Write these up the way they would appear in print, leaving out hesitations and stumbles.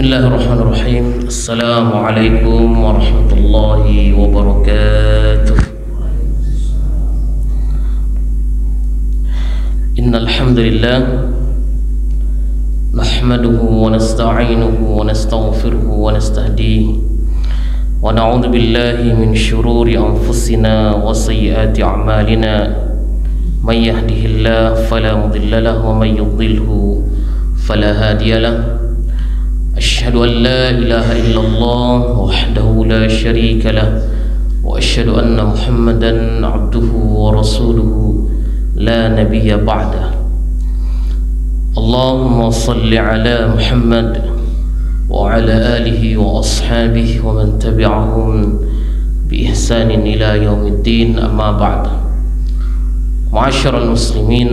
Bismillahirrahmanirrahim. Assalamualaikum warahmatullahi wabarakatuh. Innal hamdalillah nahmaduhu wa nasta'inuhu wa nastaghfiruhu wa nastahdihi wa na'udzu billahi min shururi anfusina wa sayyiati a'malina. May yahdihillahu fala mudilla lahu wa may yudlilhu fala hadiya lahu. أشهد أن لا إله إلا الله وحده لا شريك له وأشهد أن محمدا عبده ورسوله لا نبي بعده. اللهم صل على محمد وعلى آله وأصحابه ومن تبعهم بإحسان إلى يوم الدين. أما بعد. معاشر المسلمين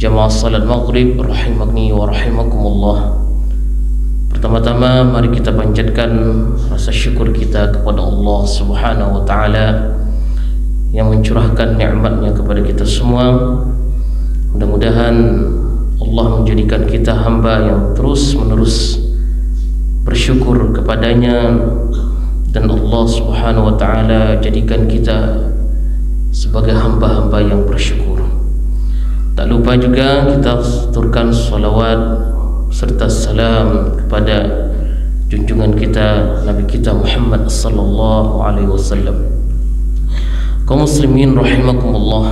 جماعة صلاة المغرب رحمني ورحمكم الله. Pertama-tama mari kita panjatkan rasa syukur kita kepada Allah Subhanahu wa taala yang mencurahkan nikmatnya kepada kita semua. Mudah-mudahan Allah menjadikan kita hamba yang terus-menerus bersyukur kepadanya, dan Allah Subhanahu wa taala jadikan kita sebagai hamba-hamba yang bersyukur. Tak lupa juga kita aturkan salawat serta salam kepada junjungan kita Nabi kita Muhammad sallallahu alaihi wasallam. Kaum muslimin rahimakumullah,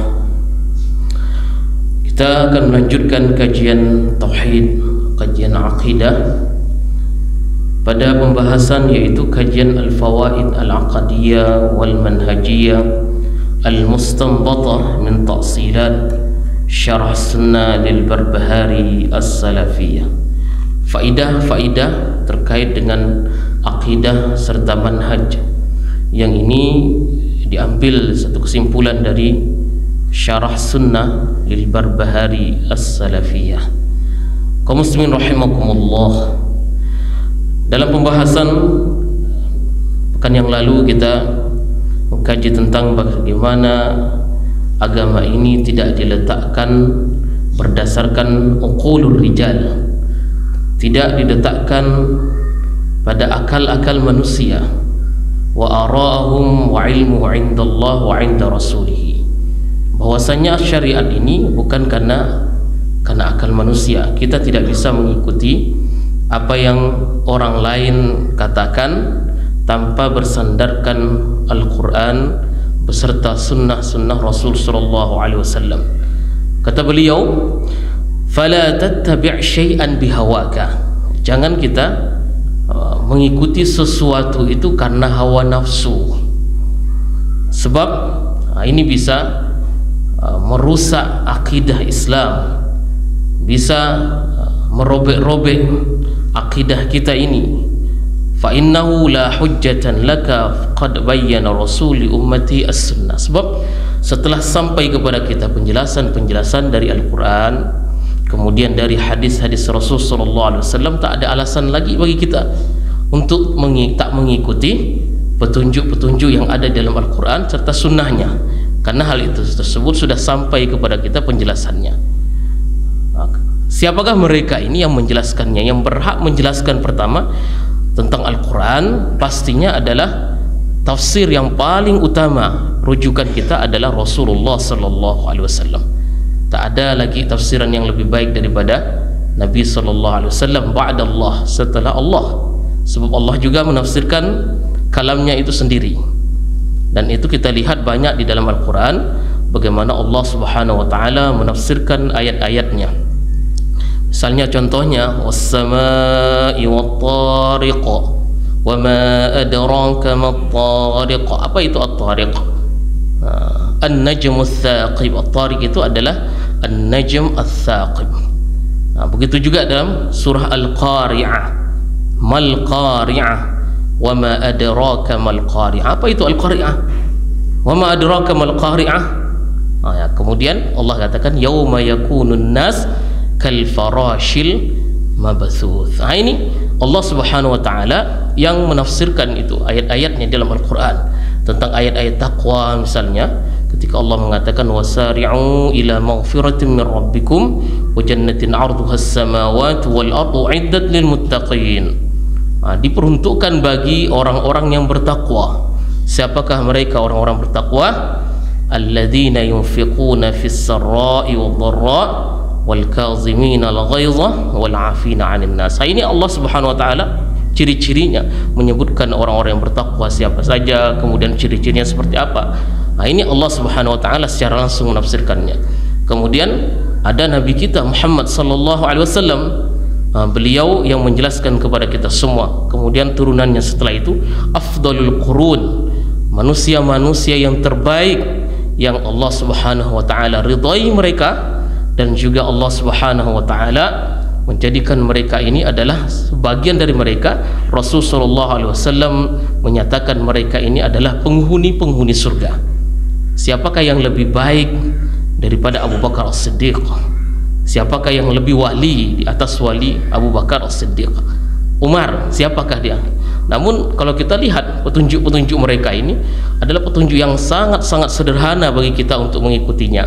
kita akan melanjutkan kajian tauhid, kajian akidah pada pembahasan yaitu kajian al-fawaid al-aqdiyah wal manhajiyah al-mustanbatah min ta'silat syarah sunnah lil Barbahari as-salafiyah. Faidah-faidah terkait dengan akidah serta manhaj yang ini diambil satu kesimpulan dari syarah sunnah lil Barbahari as-salafiyah. Kaum muslimin rahimakumullah, dalam pembahasan pekan yang lalu kita mengkaji tentang bagaimana agama ini tidak diletakkan berdasarkan uqulur rijal, tidak diletakkan pada akal-akal manusia, wa ara'ahum wa ilmuhu 'indallah wa 'inda rasulih. Bahwasanya syariat ini bukan karena akal manusia. Kita tidak bisa mengikuti apa yang orang lain katakan tanpa bersandarkan Al-Quran beserta sunnah-sunnah Rasul sallallahu alaihi wasallam. Kata beliau, fala tattabi' syai'an bihawaka. Jangan kita mengikuti sesuatu itu karena hawa nafsu, sebab ini bisa merusak akidah Islam, bisa merobek-robek akidah kita ini. Fa innahu la hujjatan laka qad bayyana rasul li ummati as-sunnah. Sebab setelah sampai kepada kita penjelasan-penjelasan dari Al-Quran, kemudian dari hadis-hadis Rasul sallallahu alaihi wasallam, tak ada alasan lagi bagi kita untuk tak mengikuti petunjuk-petunjuk yang ada dalam Al-Quran serta sunnahnya, karena hal itu tersebut sudah sampai kepada kita penjelasannya. Siapakah mereka ini yang menjelaskannya? Yang berhak menjelaskan pertama tentang Al-Quran pastinya adalah tafsir yang paling utama. Rujukan kita adalah Rasulullah sallallahu alaihi wasallam. Tak ada lagi tafsiran yang lebih baik daripada Nabi sallallahu alaihi wasallam ba'dallah, setelah Allah. Sebab Allah juga menafsirkan kalamnya itu sendiri, dan itu kita lihat banyak di dalam Al-Quran bagaimana Allah Subhanahu wa taala menafsirkan ayat-ayatnya. Misalnya contohnya, was-samaa'i wat-tariq wa ma adraka mat-tariq. Apa itu at-tariq? An-najmu ats-tsaqib. At-tariq itu adalah an-najm ats-tsaqib. Begitu juga dalam surah Al-Qari'ah, mal qari'ah wa ma adraka mal qari'ah. Apa itu al-qari'ah? Wa ma adraka mal qari'ah? Kemudian Allah katakan yauma yakunun nas kal farashil mabthuth. Ini Allah Subhanahu wa taala yang menafsirkan itu ayat-ayatnya dalam Al-Quran tentang ayat-ayat taqwa. Misalnya ketika Allah mengatakan wasari'u ila maghfiratin min rabbikum wa jannatin 'arduhas samawati wal ardu 'iddat lil muttaqin. Diperuntukkan bagi orang-orang yang bertakwa. Siapakah mereka orang-orang bertakwa? Alladzina yunfiquna fis sarra'i wad dharra wal kazimina al ghaidha wal 'afina 'anil nas. Ini Allah Subhanahu wa taala ciri-cirinya menyebutkan orang-orang yang bertakwa siapa saja, kemudian ciri-cirinya seperti apa. Ini Allah Subhanahu wa taala secara langsung menafsirkannya. Kemudian ada nabi kita Muhammad sallallahu alaihi wasallam, beliau yang menjelaskan kepada kita semua. Kemudian turunannya setelah itu afdalul qurun, manusia-manusia yang terbaik yang Allah Subhanahu wa taala ridai mereka, dan juga Allah Subhanahu wa taala menjadikan mereka ini adalah sebagian dari mereka. Rasul sallallahu alaihi wasallam menyatakan mereka ini adalah penghuni-penghuni surga. Siapakah yang lebih baik daripada Abu Bakar As-Siddiq? Siapakah yang lebih wali di atas wali Abu Bakar As-Siddiq? Umar, siapakah dia? Namun kalau kita lihat petunjuk-petunjuk mereka ini adalah petunjuk yang sangat-sangat sederhana bagi kita untuk mengikutinya.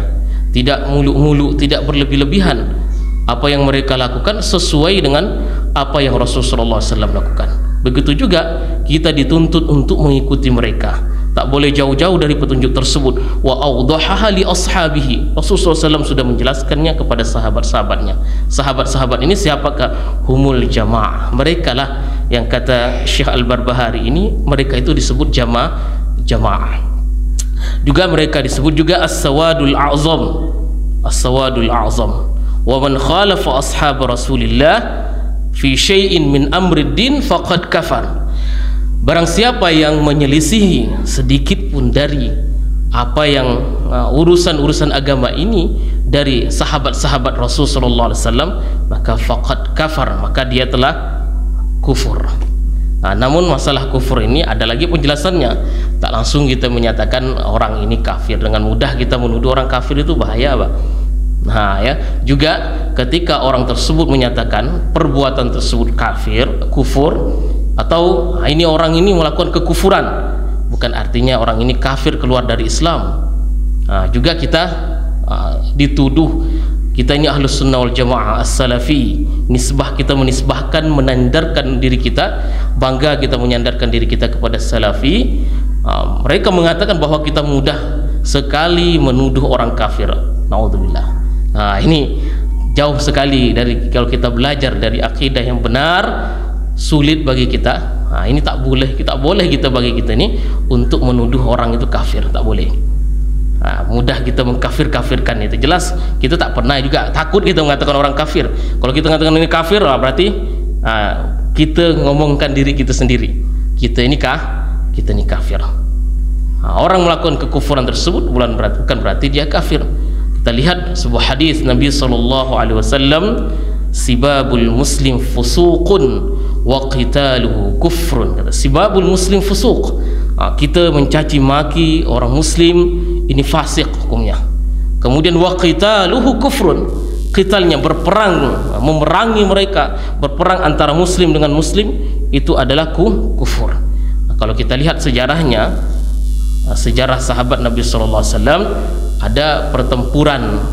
Tidak muluk-muluk, tidak berlebih-lebihan. Apa yang mereka lakukan sesuai dengan apa yang Rasulullah SAW lakukan. Begitu juga kita dituntut untuk mengikuti mereka. Tak boleh jauh-jauh dari petunjuk tersebut. Wa awdahaha li ashabihi. Rasulullah SAW sudah menjelaskannya kepada sahabat-sahabatnya. Sahabat-sahabat ini siapakah? Humul jamaah. Mereka lah yang kata Syekh Al-Barbahari ini, mereka itu disebut jamaah. Juga mereka disebut juga as-sawadul a'zam. As-sawadul a'zam. Wa man khalafa ashab Rasulillah fi syai'in min amrid din faqad kafar. Barang siapa yang menyelisihi sedikit pun dari apa yang urusan-urusan agama ini dari sahabat-sahabat Rasul sallallahu alaihi wasallam, maka faqad kafar, maka dia telah kufur. Namun masalah kufur ini ada lagi penjelasannya. Tak langsung kita menyatakan orang ini kafir. Dengan mudah kita menuduh orang kafir itu bahaya, Pak. Juga ketika orang tersebut menyatakan perbuatan tersebut kafir, kufur, atau ini orang ini melakukan kekufuran, bukan artinya orang ini kafir keluar dari Islam. Juga kita dituduh kita ini ahlus sunnah wal jamaah as-salafi, nisbah kita menisbahkan, menyandarkan diri kita, bangga kita menyandarkan diri kita kepada salafi. Mereka mengatakan bahwa kita mudah sekali menuduh orang kafir. Naudzubillah. Ini jauh sekali dari, kalau kita belajar dari akidah yang benar, sulit bagi kita. Ini tak boleh kita bagi kita ini untuk menuduh orang itu kafir, tak boleh. Mudah kita mengkafir-kafirkan, itu jelas kita tak pernah juga takut kita mengatakan orang kafir. Kalau kita mengatakan ini kafir, berarti kita ngomongkan diri kita sendiri, kita ini kafir. Orang melakukan kekufuran tersebut bukan berarti dia kafir. Kita lihat sebuah hadis Nabi sallallahu alaihi wasallam, sibabul muslim fusuqun wa qitaluhu kufrun. Kata sibabul muslim fusuq, kita mencaci maki orang muslim ini fasik hukumnya. Kemudian wa qitaluhu kufrun, qitalnya berperang, memerangi mereka, berperang antara muslim dengan muslim, itu adalah kufur. Kalau kita lihat sejarahnya, sejarah sahabat Nabi sallallahu alaihi wasallam, ada pertempuran,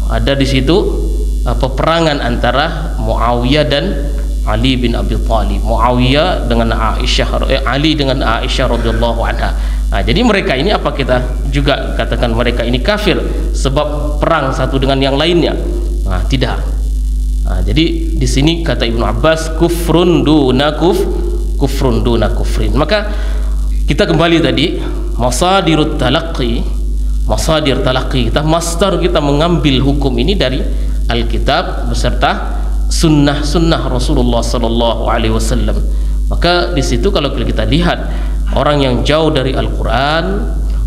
ada di situ peperangan antara Muawiyah dan Ali bin Abi Thalib. Muawiyah dengan Aisyah, Ali dengan Aisyah radhiyallahu anha. Jadi mereka ini apa kita juga katakan mereka ini kafir sebab perang satu dengan yang lainnya? Tidak. Jadi di sini kata Ibnu Abbas kufrun duna kufrin. Maka kita kembali tadi, masadir talaqi kita, masdar kita mengambil hukum ini dari Alkitab beserta sunnah Rasulullah sallallahu alaihi wasallam. Maka di situ kalau kita lihat orang yang jauh dari Al-Quran,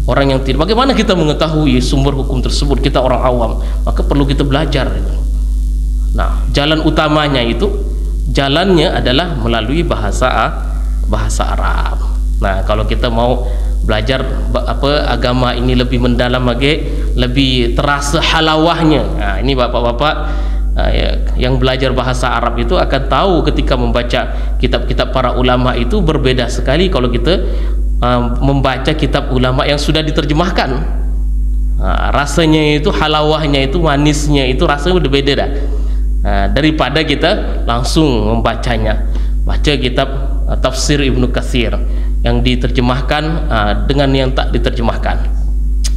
orang yang tidak, bagaimana kita mengetahui sumber hukum tersebut? Kita orang awam, maka perlu kita belajar. Jalan utamanya itu, jalannya adalah melalui bahasa Arab. Kalau kita mau belajar agama ini lebih mendalam lagi, lebih terasa halawahnya, ini bapak-bapak yang belajar bahasa Arab itu akan tahu ketika membaca kitab-kitab para ulama itu berbeda sekali kalau kita membaca kitab ulama yang sudah diterjemahkan. Rasanya itu, halawahnya itu, manisnya itu rasanya udah beda dah. Daripada kita langsung membacanya. Baca kitab tafsir Ibnu Katsir yang diterjemahkan dengan yang tak diterjemahkan,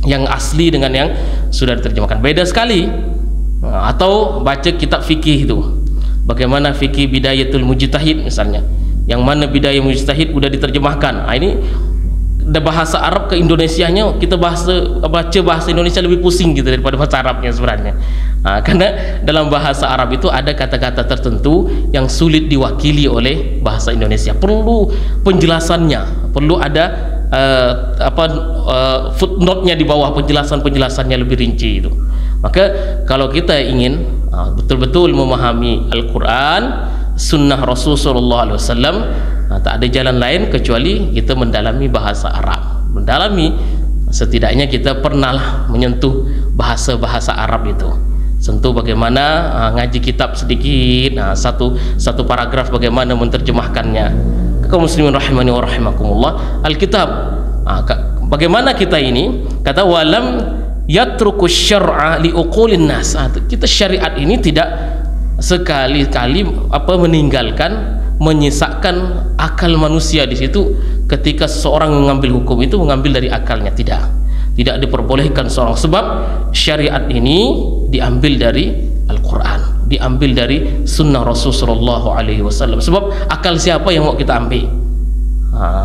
yang asli dengan yang sudah diterjemahkan, beda sekali. Atau baca kitab fikih itu, bagaimana fikih Bidayatul Mujtahid misalnya, yang mana Bidayah Mujtahid sudah diterjemahkan. Ini ada bahasa Arab ke Indonesianya, kita baca bahasa Indonesia lebih pusing gitu daripada bahasa Arabnya sebenarnya. Karena dalam bahasa Arab itu ada kata-kata tertentu yang sulit diwakili oleh bahasa Indonesia, perlu penjelasannya, perlu ada footnote-nya di bawah, penjelasannya lebih rinci itu. Maka kalau kita ingin betul-betul memahami Al-Quran, sunnah Rasulullah SAW, tak ada jalan lain kecuali kita mendalami bahasa Arab. Mendalami, setidaknya kita pernah menyentuh bahasa-bahasa Arab itu. Sentuh bagaimana ngaji kitab sedikit, satu paragraf bagaimana menterjemahkannya. Kaum muslimin rahimani wa rahimakumullah, Alkitab, bagaimana kita ini, kata walam yatruku syar'a liuqulin nas. Kita syariat ini tidak sekali-kali meninggalkan, menyisakan akal manusia di situ. Ketika seseorang mengambil hukum itu mengambil dari akalnya, tidak diperbolehkan seorang, sebab syariat ini diambil dari Al-Quran, diambil dari sunnah Rasulullah SAW. Sebab akal siapa yang mau kita ambil?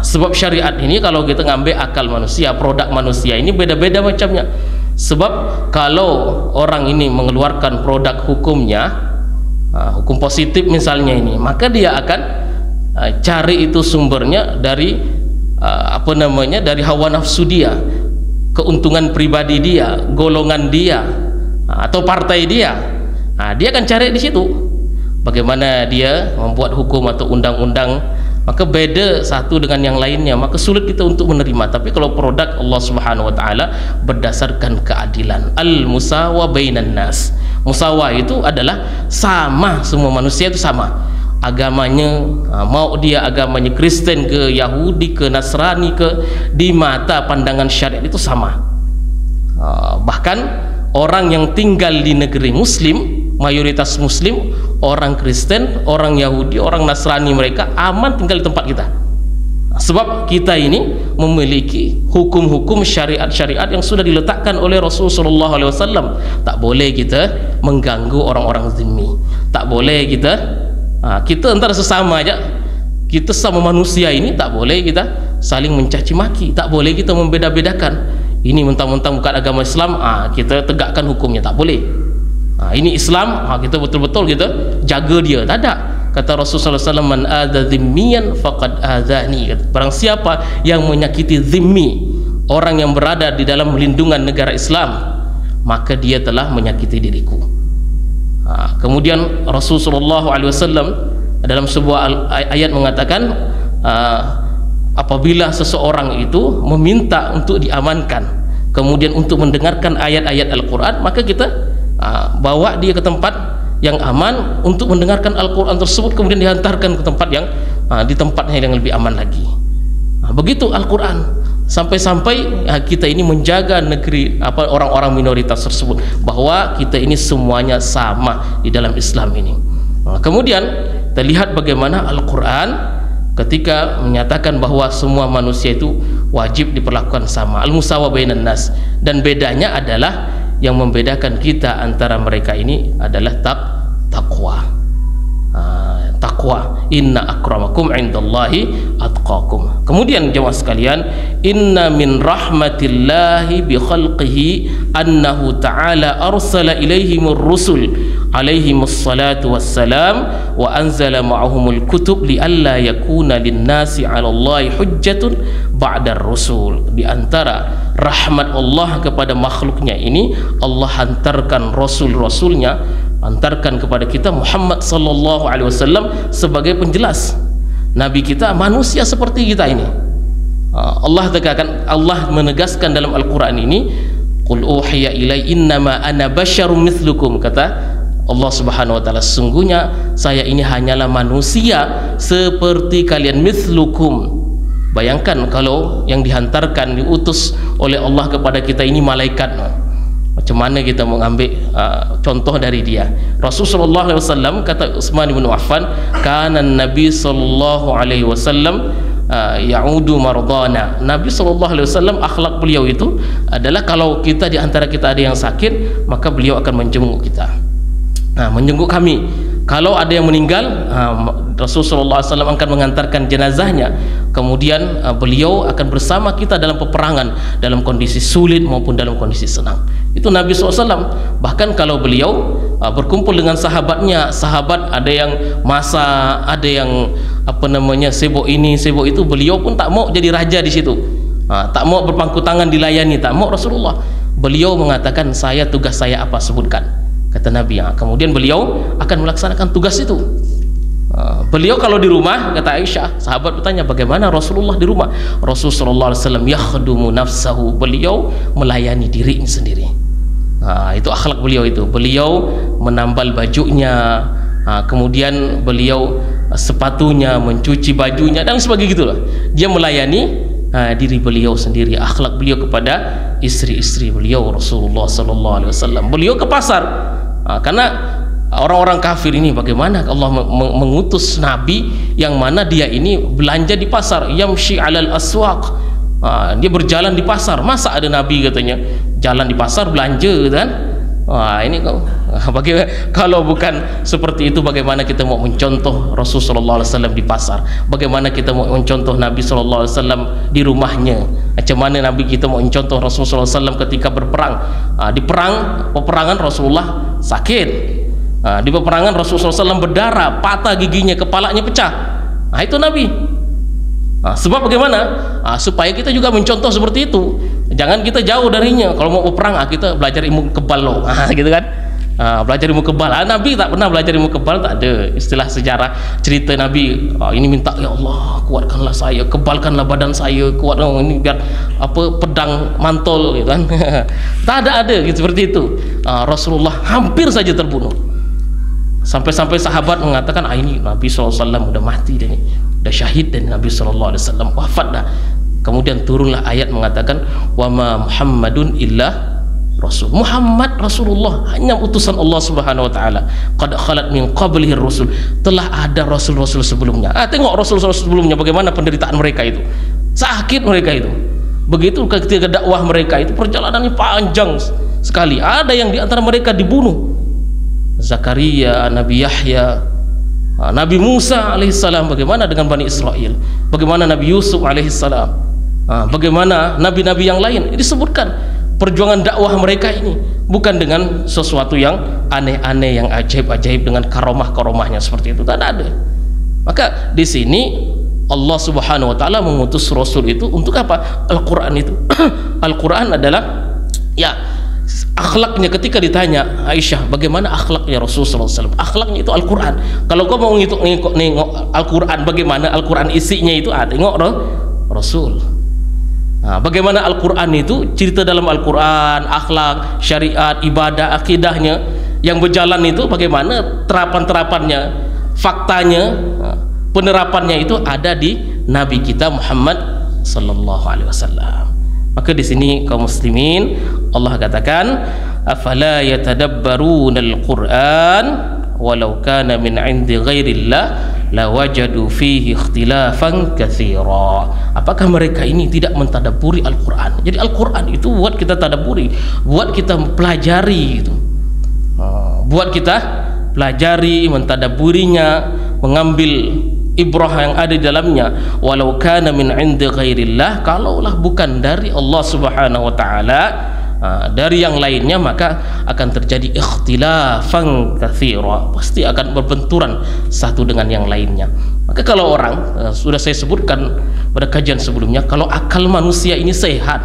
Sebab syariat ini kalau kita ngambil akal manusia, produk manusia ini beda-beda macamnya. Sebab kalau orang ini mengeluarkan produk hukumnya, hukum positif misalnya ini, maka dia akan cari itu sumbernya dari dari hawa nafsu dia, keuntungan pribadi dia, golongan dia, atau partai dia. Dia akan cari di situ bagaimana dia membuat hukum atau undang-undang. Maka beda satu dengan yang lainnya, maka sulit kita untuk menerima. Tapi kalau produk Allah Subhanahu wa taala berdasarkan keadilan, al-musawa bainan nas. Musawa itu adalah sama, semua manusia itu sama agamanya, mau dia agamanya Kristen ke Yahudi ke Nasrani ke, di mata pandangan syariat itu sama. Bahkan orang yang tinggal di negeri muslim, mayoritas muslim, orang Kristen, orang Yahudi, orang Nasrani, mereka aman tinggal di tempat kita. Sebab kita ini memiliki hukum-hukum syariat-syariat yang sudah diletakkan oleh Rasulullah SAW. Tak boleh kita mengganggu orang-orang zimmi, tak boleh kita antara sesama aja, kita sama manusia ini tak boleh kita saling mencaci maki, tak boleh kita membeda-bedakan. Ini mentang-mentang bukan agama Islam, kita tegakkan hukumnya, tak boleh. Ini Islam, kita betul-betul kita jaga dia, tak ada. Kata Rasulullah SAW, man adza dhimmiyan faqad adzani. Barang siapa yang menyakiti zimmi, orang yang berada di dalam lindungan negara Islam, maka dia telah menyakiti diriku. Kemudian Rasulullah SAW dalam sebuah ayat mengatakan, apabila seseorang itu meminta untuk diamankan, kemudian untuk mendengarkan ayat-ayat Al-Quran, maka kita bawa dia ke tempat yang aman untuk mendengarkan Al-Quran tersebut, kemudian dihantarkan ke tempat yang di tempatnya yang lebih aman lagi. Begitu Al-Quran, sampai-sampai kita ini menjaga negeri orang-orang minoritas tersebut, bahwa kita ini semuanya sama di dalam Islam ini. Kemudian kita lihat bagaimana Al-Quran ketika menyatakan bahwa semua manusia itu wajib diperlakukan sama, al-musawa bainan nas, dan bedanya adalah, yang membedakan kita antara mereka ini adalah takwa. Takwa, inna akramakum indallahi atqakum. Kemudian jemaah sekalian, inna min rahmatillahi bi khalqihi annahu ta'ala arsala ilaihimur rusul alaihimus salatu wassalam wa anzala ma'ahumul kutub lialla yakuna linnasi 'alallahi hujjatun ba'dar rusul. Di antara rahmat Allah kepada makhluknya ini, Allah hantarkan rasul-rasulnya, hantarkan kepada kita Muhammad sallallahu alaihi wasallam sebagai penjelas. Nabi kita manusia seperti kita ini. Allah menegaskan dalam Al-Quran ini, qul uhiya ilai innama ana basyarum mithlukum, kata Allah Subhanahu wa taala, sesungguhnya saya ini hanyalah manusia seperti kalian, mithlukum, Bayangkan kalau yang dihantarkan, diutus oleh Allah kepada kita ini malaikat, macam mana kita mengambil contoh dari dia. Rasulullah SAW, kata Utsman bin Affan, kana Nabi sallallahu alaihi wasallam ya'udu mardana. Nabi SAW, akhlak beliau itu adalah kalau kita di antara kita ada yang sakit, maka beliau akan menjenguk kita, menjenguk kami. Kalau ada yang meninggal, Rasulullah SAW akan mengantarkan jenazahnya. Kemudian beliau akan bersama kita dalam peperangan, dalam kondisi sulit maupun dalam kondisi senang. Itu Nabi SAW. Bahkan kalau beliau berkumpul dengan sahabatnya, sahabat ada yang masak, ada yang sibuk ini sibuk itu, beliau pun tak mau jadi raja di situ, tak mau berpangku tangan dilayani, tak mau. Rasulullah, beliau mengatakan, tugas saya apa, sebutkan, kata Nabi. Kemudian beliau akan melaksanakan tugas itu. Beliau kalau di rumah, kata Aisyah, sahabat bertanya, bagaimana Rasulullah di rumah? Rasulullah SAW yakhdumu nafsahu, beliau melayani dirinya sendiri. Itu akhlak beliau itu. Beliau menambal bajunya, kemudian beliau sepatunya, mencuci bajunya, dan sebagainya gitulah. Dia melayani diri beliau sendiri. Akhlak beliau kepada istri-istri beliau, Rasulullah SAW. Beliau ke pasar, karena orang-orang kafir ini, bagaimana Allah mengutus Nabi yang mana dia ini belanja di pasar, yamshi alal aswaq, dia berjalan di pasar. Masa ada Nabi katanya jalan di pasar belanja, kan? Ini kalau bukan seperti itu, bagaimana kita mau mencontoh Rasulullah SAW di pasar? Bagaimana kita mau mencontoh Nabi SAW di rumahnya? Macam mana Nabi kita mau mencontoh Rasulullah SAW ketika berperang? Di peperangan Rasulullah sakit, di peperangan Rasulullah SAW berdarah, patah giginya, kepalanya pecah. Itu Nabi. Sebab bagaimana? Supaya kita juga mencontoh seperti itu. Jangan kita jauh darinya. Kalau mau berperang, kita belajar ilmu kebal loh, gitu kan? Belajar ilmu kebal. Nabi tak pernah belajar ilmu kebal, tak ada. Istilah sejarah cerita Nabi, ini minta, ya Allah kuatkanlah saya, kebalkanlah badan saya, kuatkan ini biar pedang mantul, gitu kan? Tak ada gitu, seperti itu. Rasulullah hampir saja terbunuh. Sampai-sampai sahabat mengatakan, ini Nabi SAW udah mati dan udah syahid, dan Nabi SAW wafat dah. Kemudian turunlah ayat mengatakan, wa ma Muhammadun illa rasul. Muhammad Rasulullah, hanya utusan Allah Subhanahu wa taala. Qad khalat min qablihi rasul, telah ada rasul-rasul sebelumnya. Tengok rasul-rasul sebelumnya bagaimana penderitaan mereka itu, sakit mereka itu. Begitu ketika dakwah mereka itu perjalanannya panjang sekali. Ada yang di antara mereka dibunuh, Zakaria, Nabi Yahya, Nabi Musa alaihissalam. Bagaimana dengan Bani Israel? Bagaimana Nabi Yusuf alaihissalam? Bagaimana nabi-nabi yang lain? Disebutkan perjuangan dakwah mereka ini bukan dengan sesuatu yang aneh-aneh, yang ajaib-ajaib dengan karomah-karomahnya seperti itu, tak ada. Maka di sini Allah Subhanahu wa taala mengutus rasul itu untuk apa? Al-Qur'an itu. Al-Qur'an adalah akhlaknya. Ketika ditanya Aisyah, bagaimana akhlaknya Rasulullah SAW? Akhlaknya itu Al-Quran. Kalau kau mau nengok Al-Quran, bagaimana Al-Quran isinya itu, tengok Rasul. Bagaimana Al-Quran itu, cerita dalam Al-Quran, akhlak, syariat, ibadah, akidahnya yang berjalan itu, bagaimana terapan-terapannya, faktanya, penerapannya itu ada di Nabi kita Muhammad sallallahu alaihi wasallam. Maka di sini kaum muslimin, Allah katakan, afala yatadabbarunal Qur'an walau kana min 'indi ghairillah lawajadu fihi ikhtilafan katsira. Apakah mereka ini tidak mentadabburi Al-Qur'an? Jadi Al-Qur'an itu buat kita tadabburi, buat kita pelajari gitu. Buat kita pelajari, mentadabburinya, mengambil ibrah yang ada di dalamnya. Walau kana min 'indi ghairillah, kalaulah bukan dari Allah Subhanahu wa taala, dari yang lainnya, maka akan terjadi ikhtilafan katsira, pasti akan berbenturan satu dengan yang lainnya. Maka kalau orang, sudah saya sebutkan pada kajian sebelumnya, kalau akal manusia ini sehat,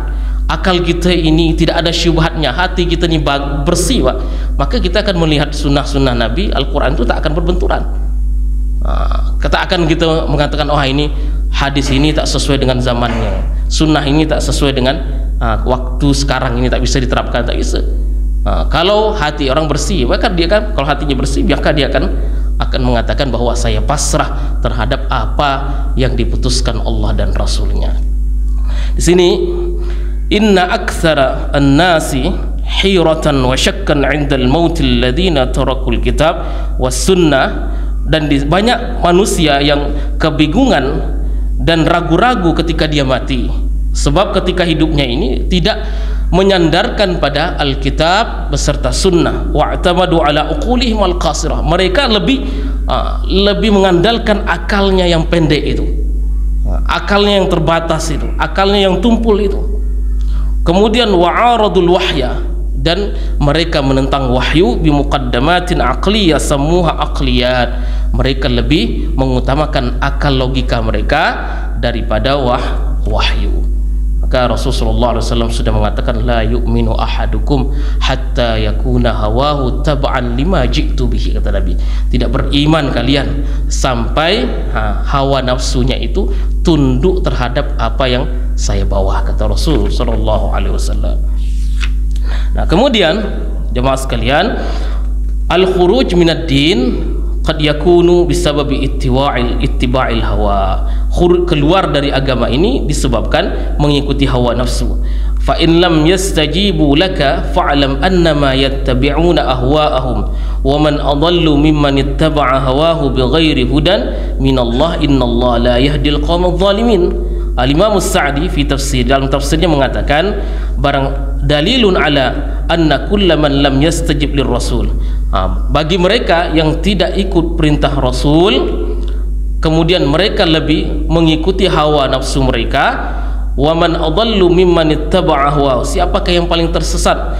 akal kita ini tidak ada syubhatnya, hati kita ini bersih, Pak, maka kita akan melihat sunnah-sunnah Nabi, Al-Quran itu tak akan berbenturan. Kata akan kita mengatakan, ini hadis ini tak sesuai dengan zamannya, sunnah ini tak sesuai dengan waktu sekarang ini, tak bisa diterapkan, tak bisa. Kalau hati orang bersih, maka dia kan, kalau hatinya bersih, maka dia akan akan mengatakan bahwa saya pasrah terhadap apa yang diputuskan Allah dan Rasulnya. Di sini inna aktsara an-nasi hiratan wa syakkan 'indal mautil ladzina tarakul kitab was sunnah, dan banyak manusia yang kebingungan dan ragu-ragu ketika dia mati, sebab ketika hidupnya ini tidak menyandarkan pada Alkitab beserta sunnah. Wa'tamadu ala uqulihim al-qasirah, mereka lebih mengandalkan akalnya yang pendek itu, akalnya yang terbatas itu, akalnya yang tumpul itu. Kemudian wa'aradul wahya, dan mereka menentang wahyu bimuqaddamatin aqliyah samuha aqliyat, mereka lebih mengutamakan akal logika mereka daripada wahyu. Maka Rasulullah SAW sudah mengatakan la yu'minu ahadukum hatta yakuna hawahu tab'an lima ji'tu bihi, kata Nabi, tidak beriman kalian sampai hawa nafsunya itu tunduk terhadap apa yang saya bawa, kata Rasul SAW. Nah, kemudian jemaah sekalian, al-khuruj minad din qad yakunu bisababi ittiba'il hawa. Keluar dari agama ini disebabkan mengikuti hawa nafsu. Fa in lam yastajibu laka fa'lam annama yattabi'una ahwa'ahum wa man adallu mimman ittaba'a hawahu bighairi hudan minallah innallaha la yahdil qaumadh dhalimin. Al-Imam As-Sa'di fi tafsir, dalam tafsirnya mengatakan barang dalilun ala anna kullaman lam yastajib lirrasul, bagi mereka yang tidak ikut perintah Rasul kemudian mereka lebih mengikuti hawa nafsu mereka, wa man adallu mimman ittaba'a hawa, siapakah yang paling tersesat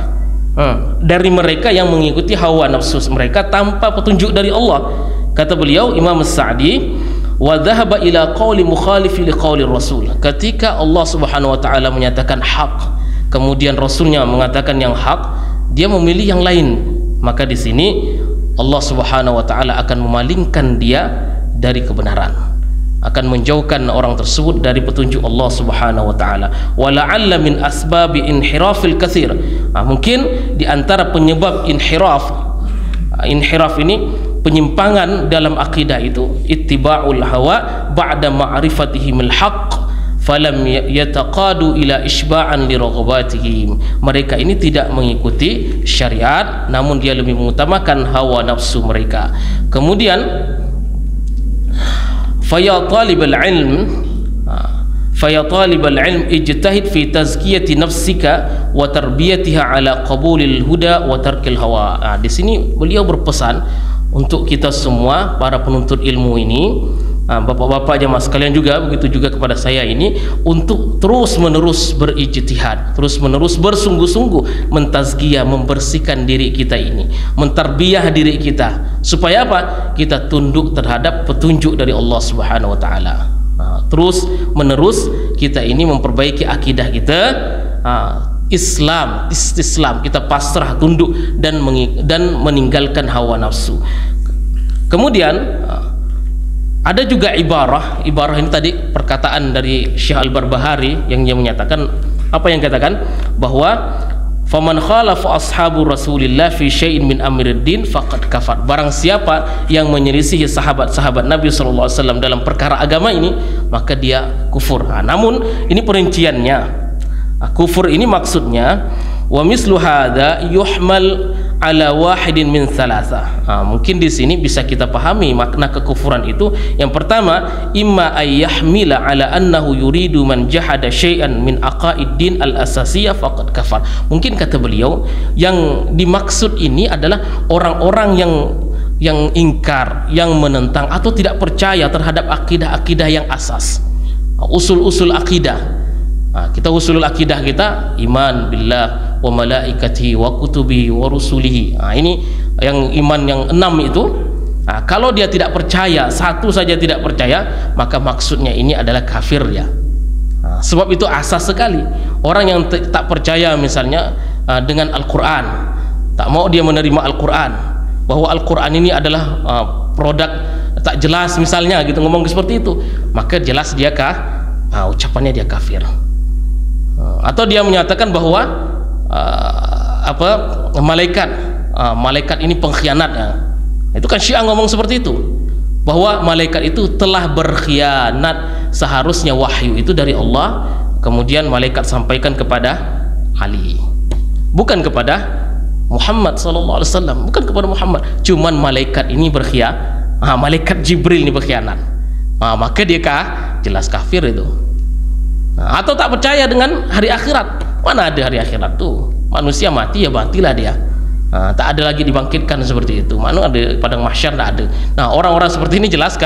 dari mereka yang mengikuti hawa nafsu mereka tanpa petunjuk dari Allah. Kata beliau Imam As-Sa'di, wa dhahaba ila qawli mukhalifi liqawli Rasul, ketika Allah Subhanahu wa taala menyatakan hak kemudian Rasulnya mengatakan yang hak, dia memilih yang lain, maka di sini Allah Subhanahu wa taala akan memalingkan dia dari kebenaran, akan menjauhkan orang tersebut dari petunjuk Allah Subhanahu wa taala. Wa la'alla min asbabi inhirafil katsir, mungkin di antara penyebab inhiraf ini penyimpangan dalam akidah itu ittiba'ul hawa ba'da ma'rifatihimul haqq falam yataqadu ila isba'an li raghabatihim. Mereka ini tidak mengikuti syariat namun dia lebih mengutamakan hawa nafsu mereka. Kemudian faya talibal ilm ijtahid fi tazkiyati nafsika wa tarbiyatiha ala qabulil huda wa tarkil hawa. Di sini beliau berpesan untuk kita semua para penuntut ilmu ini, bapak-bapak jemaah sekalian juga, begitu juga kepada saya ini, untuk terus-menerus berijtihad, terus-menerus bersungguh-sungguh mentazkiyah, membersihkan diri kita ini, mentarbiyah diri kita, supaya apa? Kita tunduk terhadap petunjuk dari Allah Subhanahu wa taala. Terus-menerus kita ini memperbaiki akidah kita, istislam, kita pasrah, tunduk dan meninggalkan hawa nafsu. Kemudian ada juga ibarah ini tadi perkataan dari Syekh Al-Barbahari yang dia menyatakan apa yang katakan bahwa faman khalafa ashabu Rasulillah fi syai'in min amriddin faqad kafar, barang siapa yang menyelisihi sahabat-sahabat Nabi sallallahu alaihi wasallam dalam perkara agama ini maka dia kufur. Namun ini perinciannya. Kufur ini maksudnya wa mislu hadza yuhmal ala wahidin min thalatha. Mungkin di sini bisa kita pahami makna kekufuran itu. Yang pertama, imma ayyahmila ala annahu yuridu man jahada syai'an min aqaiddin al-asasiyah faqad kafar. Mungkin kata beliau yang dimaksud ini adalah orang-orang yang ingkar, yang menentang atau tidak percaya terhadap akidah-akidah yang asas, usul-usul akidah. Kita usulul akidah kita iman billah wa malaikatihi wa kutubihi wa rusulihi. Ini yang iman yang 6 itu. Kalau dia tidak percaya, satu saja tidak percaya, maka maksudnya ini adalah kafir ya. Sebab itu asas sekali. Orang yang tak percaya misalnya dengan Al-Quran, tak mau dia menerima Al-Quran, bahwa Al-Quran ini adalah produk tak jelas misalnya gitu, ngomong seperti itu, maka jelas dia ucapannya dia kafir. Atau dia menyatakan bahwa malaikat ini pengkhianat ya. Itu kan Syiah ngomong seperti itu, bahwa malaikat itu telah berkhianat. Seharusnya wahyu itu dari Allah, kemudian malaikat sampaikan kepada Ali, bukan kepada Muhammad sallallahu alaihi wasallam, bukan kepada Muhammad. Cuman malaikat ini berkhianat, malaikat Jibril ini berkhianat. Maka dia jelas kafir itu. Atau tak percaya dengan hari akhirat. Mana ada hari akhirat tuh? Manusia mati ya matilah dia. Tak ada lagi dibangkitkan seperti itu. Mana ada padang mahsyar, tak ada. Nah, orang-orang seperti ini jelas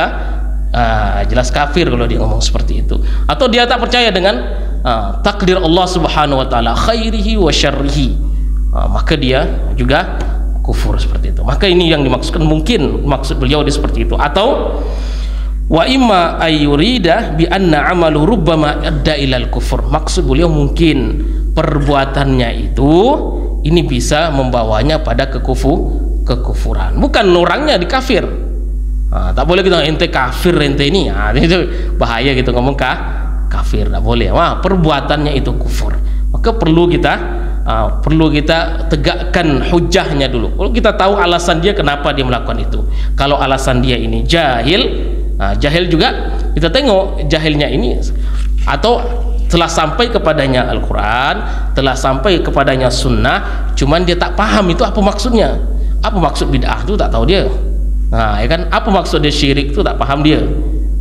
jelas kafir kalau dia ngomong seperti itu. Atau dia tak percaya dengan takdir Allah Subhanahu wa taala, khairihi wa syarrihi. Maka dia juga kufur seperti itu. Maka ini yang dimaksudkan, mungkin maksud beliau dia seperti itu. Atau wa imma ayyurida bi anna amalu rubbama adda ilal kufur. Maksud beliau mungkin perbuatannya itu ini bisa membawanya pada kekufuran, bukan orangnya dikafir. Tak boleh kita ente kafir ente ini, itu bahaya gitu ngomong kafir, tak boleh. Perbuatannya itu kufur. Maka perlu kita tegakkan hujahnya dulu. Kalau kita tahu alasan dia kenapa dia melakukan itu. Kalau alasan dia ini jahil juga kita tengok jahilnya ini, atau telah sampai kepadanya Al-Quran, telah sampai kepadanya Sunnah, cuman dia tak paham itu apa maksudnya. Apa maksud bid'ah itu tak tahu dia. Ya kan, apa maksud dia syirik itu tak paham dia.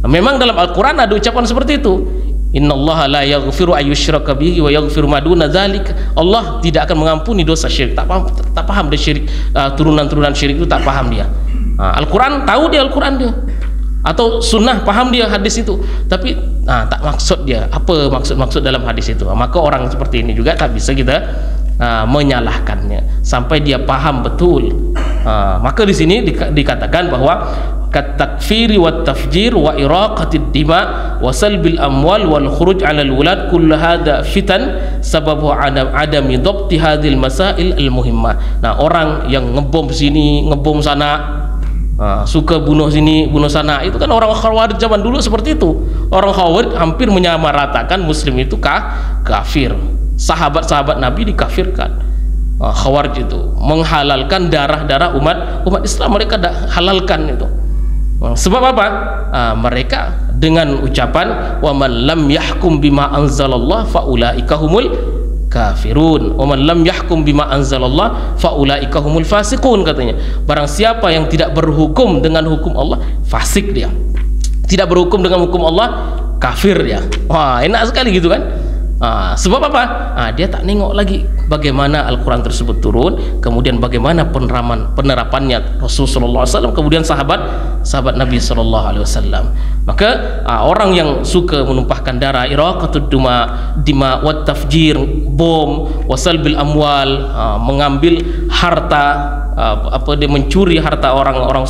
Memang dalam Al-Quran ada ucapan seperti itu, innallaha la yaghfiru ayyushraka bihi wa yaghfiru ma duna dzalik. Allah tidak akan mengampuni dosa syirik. Tak paham dia syirik, turunan-turunan syirik itu tak paham dia. Al-Quran tahu dia, Al-Quran dia, atau Sunnah paham dia hadis itu, tapi tak maksud dia apa maksud dalam hadis itu. Maka orang seperti ini juga tak bisa kita menyalahkannya sampai dia paham betul. Maka di sini dikatakan bahwa katakfiri wa tafjir wa iraqatid dima wa salbil amwal wal khuruj 'ala al wulad kullu hadha fitan sababu adami dhabti hadhil masail al muhimmah. Nah, orang yang ngebom sini ngebom sana, suka bunuh sini bunuh sana, itu kan orang Khawarij zaman dulu seperti itu. Orang Khawarij hampir menyamaratakan muslim itu kafir. Sahabat-sahabat Nabi dikafirkan. Khawarij itu menghalalkan darah-darah umat Islam, mereka dah halalkan itu. Sebab apa? Mereka dengan ucapan wa man lam yahkum bima anzalallah faulaika humul kafirun wa man lam yahkum bima anzalallah faulaika humul fasiqun, katanya. Barang siapa yang tidak berhukum dengan hukum Allah, fasik dia. Tidak berhukum dengan hukum Allah, kafir dia. Wah, enak sekali gitu kan. Sebab apa? Dia tak nengok lagi bagaimana Al-Quran tersebut turun, kemudian bagaimana penerapannya Rasulullah SAW, kemudian sahabat Nabi SAW. Maka orang yang suka menumpahkan darah, iraqatud dima wat tafjir, bom, wasalbil amwal, mengambil harta, dia mencuri harta orang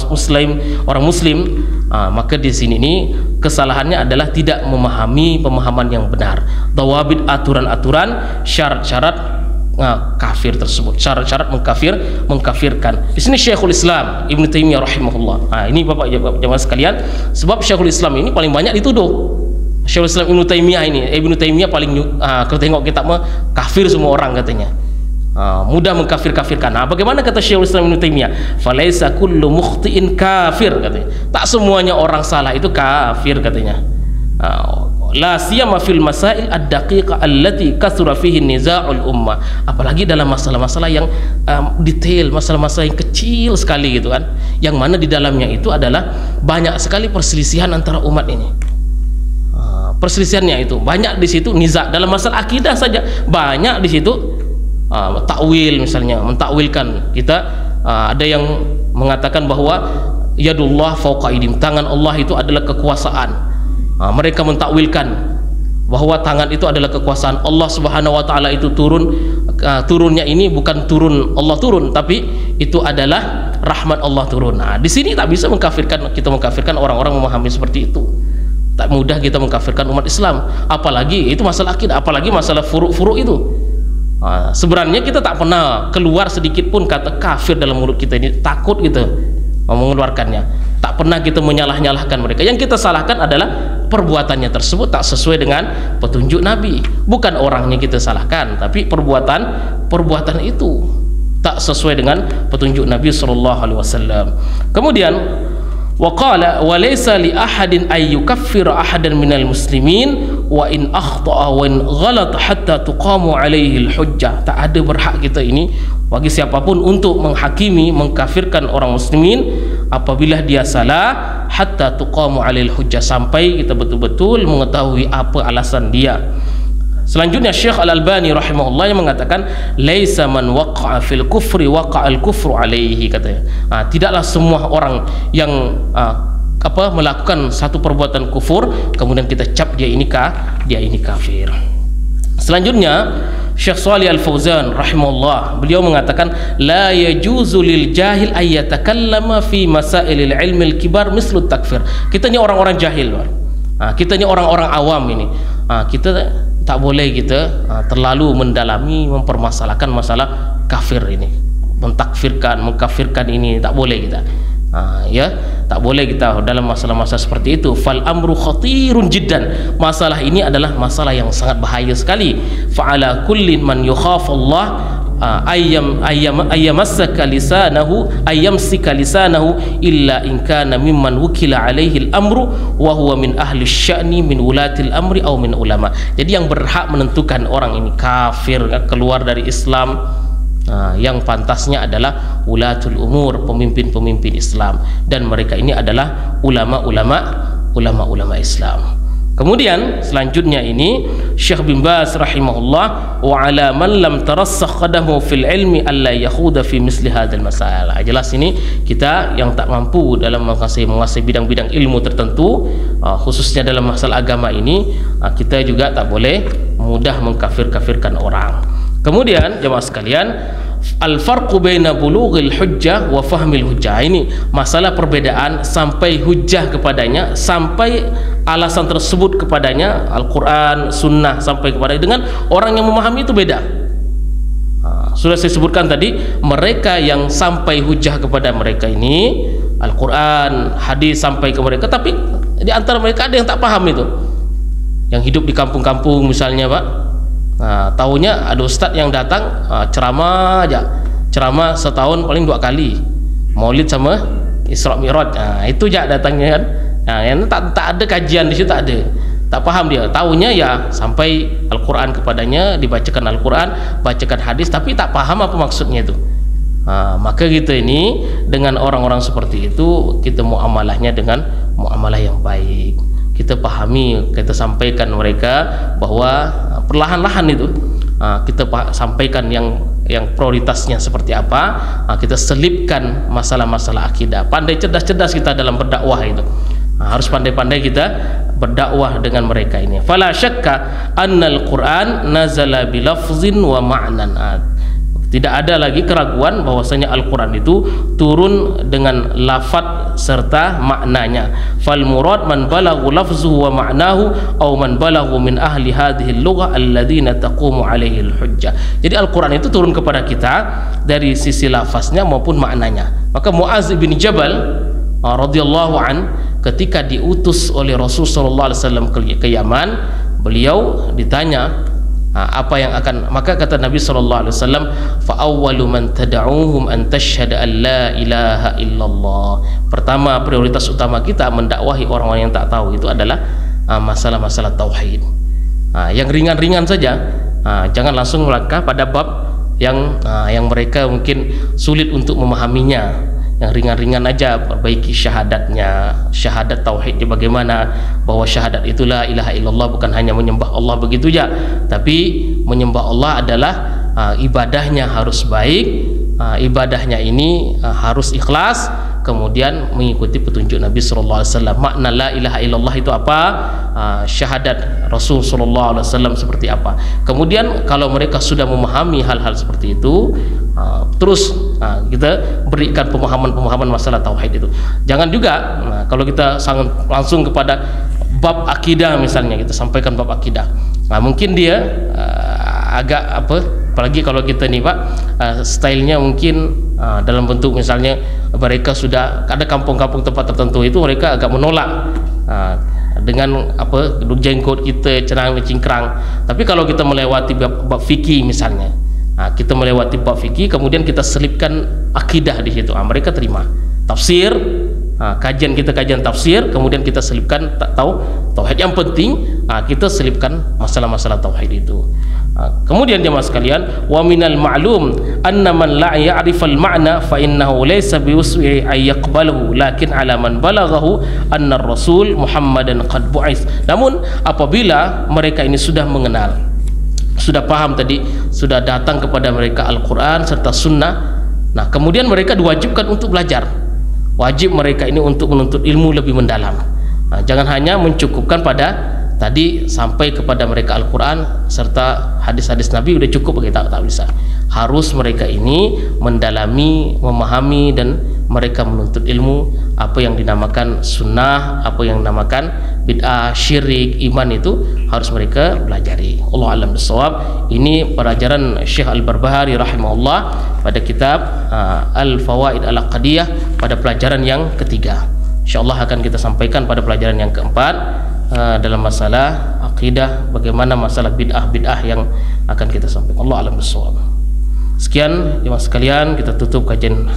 muslim, maka di sini ini kesalahannya adalah tidak memahami pemahaman yang benar, dawabit, aturan-aturan, syarat-syarat kafir tersebut, syarat-syarat mengkafirkan. Di sini Syekhul Islam Ibnu Taimiyah rahimahullah. Ini Bapak jemaah sekalian, sebab Syekhul Islam ini paling banyak dituduh. Syekhul Islam Ibnu Taimiyah paling kalau tengok kitab kafir semua orang katanya. Mudah mengkafir-kafirkan. Bagaimana kata Syekhul Islam Ibnu Taimiyah? Falaisa kullu mukhti'in kafir, katanya. Tak semuanya orang salah itu kafir, katanya. La siyama fil masail ad-daqiqah allati kasura fihi niza'ul ummah. Apalagi dalam masalah-masalah yang detail, masalah-masalah yang kecil sekali gitu kan, yang mana di dalamnya itu adalah banyak sekali perselisihan antara umat ini. Perselisihannya itu banyak di situ, niza' dalam masalah akidah saja banyak di situ. Takwil misalnya, mentakwilkan kita, ada yang mengatakan bahwa yadullah fauqa aidim, tangan Allah itu adalah kekuasaan. Mereka mentakwilkan bahwa tangan itu adalah kekuasaan Allah Subhanahu wa taala, itu turunnya ini bukan turun Allah turun, tapi itu adalah rahmat Allah turun. Di sini tak bisa mengkafirkan orang-orang memahami seperti itu. Tak mudah kita mengkafirkan umat Islam, apalagi itu masalah akidah, apalagi masalah furu'-furu' itu. Sebenarnya kita tak pernah keluar sedikit pun kata kafir dalam mulut kita ini, takut gitu mengeluarkannya. Tak pernah kita menyalah-nyalahkan mereka. Yang kita salahkan adalah perbuatannya tersebut tak sesuai dengan petunjuk Nabi. Bukan orangnya kita salahkan, tapi perbuatan itu. tak sesuai dengan petunjuk Nabi sallallahu alaihi wasallam. Kemudian waqala wa laysa li ahadin ay yukaffira ahadan minal muslimin wa in akhta'a wa in ghalata hatta tuqamu alaihi al-hujjah. Tak ada berhak kita ini bagi siapapun untuk menghakimi, mengkafirkan orang muslimin apabila dia salah, hatta tuqamu alaihi al-hujjah, sampai kita betul-betul mengetahui apa alasan dia. Selanjutnya Syekh Al-Albani rahimahullah yang mengatakan laisa man waqa'a fil kufri waqa'al kufru alaihi, katanya. Tidaklah semua orang yang melakukan satu perbuatan kufur kemudian kita cap dia ini kafir. Selanjutnya Syekh Shalih Al-Fauzan rahimahullah, beliau mengatakan la yajuzu lil jahil ay yatakallama fi masailil ilmi al-kibar mislu takfir. Kita ni orang-orang jahil, kita ni orang-orang awam ini. Kita tak boleh kita terlalu mendalami, mempermasalahkan masalah kafir ini, mentakfirkan, mengkafirkan ini, tak boleh kita. Ya, tak boleh kita dalam masalah-masalah seperti itu. Fal amru khatirun jiddan. Masalah ini adalah masalah yang sangat bahaya sekali. Fa'ala kullin man yukhafallah ayyamassaka lisanahu ayyamsika lisanahu illa in kana mimman wukila alaihi al-amru wa huwa min ahli sya'ni min ulatil amri aw min ulama. Jadi yang berhak menentukan orang ini kafir, keluar dari Islam, yang pantasnya adalah ulatul umur, pemimpin-pemimpin Islam, dan mereka ini adalah ulama-ulama Islam. Kemudian selanjutnya ini Syekh bin Baz rahimahullah, wa ala man lam tarassakh qadamu fil ilmi alla yakhuda fi misli hadzal masail. Jelas ini kita yang tak mampu dalam menguasai bidang-bidang ilmu tertentu, khususnya dalam masalah agama ini, kita juga tak boleh mudah mengkafir-kafirkan orang. Kemudian jemaah sekalian, al-farqu baina bulughil hujjah wa fahmil hujjah. Ini masalah perbedaan sampai hujjah kepadanya, sampai alasan tersebut kepadanya, Al-Quran, Sunnah, sampai kepadanya, dengan orang yang memahami itu beda. Sudah saya sebutkan tadi, mereka yang sampai hujjah kepada mereka ini, Al-Quran, hadis sampai ke mereka, tapi di antara mereka ada yang tak paham itu, yang hidup di kampung-kampung misalnya, Pak. Tahunya ada ustaz yang datang ceramah aja, ceramah setahun paling 2 kali, Maulid sama Isra Mi'raj, itu aja datangnya kan. Yang tak ada kajian di situ, tak ada, tak paham dia. Tahunya ya sampai Al-Quran kepadanya, dibacakan Al-Quran, bacakan hadis, tapi tak paham apa maksudnya itu. Maka kita ini dengan orang-orang seperti itu, kita muamalahnya dengan muamalah yang baik. Kita pahami, kita sampaikan mereka bahwa perlahan-lahan itu kita sampaikan yang prioritasnya seperti apa. Kita selipkan masalah-masalah akidah. Pandai cerdas-cerdas kita dalam berdakwah itu. Harus pandai-pandai kita berdakwah dengan mereka ini. Fala syakka annal Quran nazala bilafzin wa ma'nan. Tidak ada lagi keraguan bahwasanya Al-Quran itu turun dengan lafaz serta maknanya. Fal murad man balaghu lafzuhu wa ma'nahu aw man balaghu min ahli hadhihi al-lughah alladhina taqumu alaihi al-hujjah. Jadi Al-Quran itu turun kepada kita dari sisi lafaznya maupun maknanya. Maka Muaz bin Jabal radhiyallahu an, ketika diutus oleh Rasul sallallahu alaihi wasallam ke Yaman, beliau ditanya apa yang akan, maka kata Nabi sallallahu alaihi wasallam, fa awwalu man tad'uhum an tashhada an la ilaha illallah. Pertama, prioritas utama kita mendakwahi orang-orang yang tak tahu itu adalah masalah-masalah tauhid. Yang ringan-ringan saja, jangan langsung melangkah pada bab yang mereka mungkin sulit untuk memahaminya. Yang ringan-ringan aja, perbaiki syahadatnya, syahadat tauhidnya bagaimana, bahwa syahadat itulah ilaha illallah, bukan hanya menyembah Allah begitu saja, tapi menyembah Allah adalah ibadahnya harus baik, ibadahnya ini harus ikhlas, kemudian mengikuti petunjuk Nabi sallallahu alaihi wasallam. Makna la ilaha illallah itu apa, syahadat Rasul sallallahu alaihi wasallam seperti apa. Kemudian kalau mereka sudah memahami hal-hal seperti itu, terus kita berikan pemahaman masalah tauhid itu. Jangan juga kalau kita langsung kepada bab akidah misalnya, kita sampaikan bab akidah, mungkin dia agak apalagi kalau kita nih Pak, stylenya mungkin dalam bentuk misalnya mereka sudah ada kampung-kampung tempat tertentu itu mereka agak menolak dengan jenggot kita cenang cingkrang. Tapi kalau kita melewati bab fikih misalnya, Kita melewati bab fikih, kemudian kita selipkan akidah di situ. Mereka terima. Tafsir, kajian tafsir, kemudian kita selipkan tauhid. Yang penting kita selipkan masalah-masalah tauhid itu. Kemudian jemaah sekalian, wa minal ma'lum anna man la ya'rifal ma'na fa innahu laysa biwus'i ay yaqbalahu lakin ala man balaghahu anna ar-rasul Muhammadan qad bu'its. Namun apabila mereka ini sudah mengenal, sudah paham tadi, sudah datang kepada mereka Al-Quran serta Sunnah, nah kemudian mereka diwajibkan untuk belajar. Wajib mereka ini untuk menuntut ilmu lebih mendalam. Jangan hanya mencukupkan pada tadi sampai kepada mereka Al-Quran serta hadis-hadis Nabi udah cukup bagi, tak bisa. Harus mereka ini mendalami, memahami, dan mereka menuntut ilmu apa yang dinamakan sunnah, apa yang dinamakan bid'ah, syirik, iman, itu harus mereka pelajari. Allah alam bisawab. Ini pelajaran Syekh Al-Barbahari rahimahullah pada kitab Al-Fawaid Al-Aqdiyah pada pelajaran yang ketiga. InsyaAllah akan kita sampaikan pada pelajaran yang keempat dalam masalah akidah, bagaimana masalah bid'ah yang akan kita sampaikan. Allah alam bisawab. Sekian jemaah sekalian, kita tutup kajian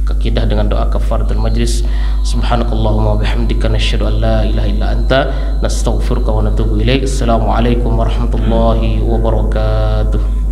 akidah dengan doa kafaratul majlis. Subhanakallahumma wa bihamdika nasyhadu an la ilaha illa anta nastaghfiruka wa natubu ilaik. Assalamualaikum warahmatullahi wabarakatuh.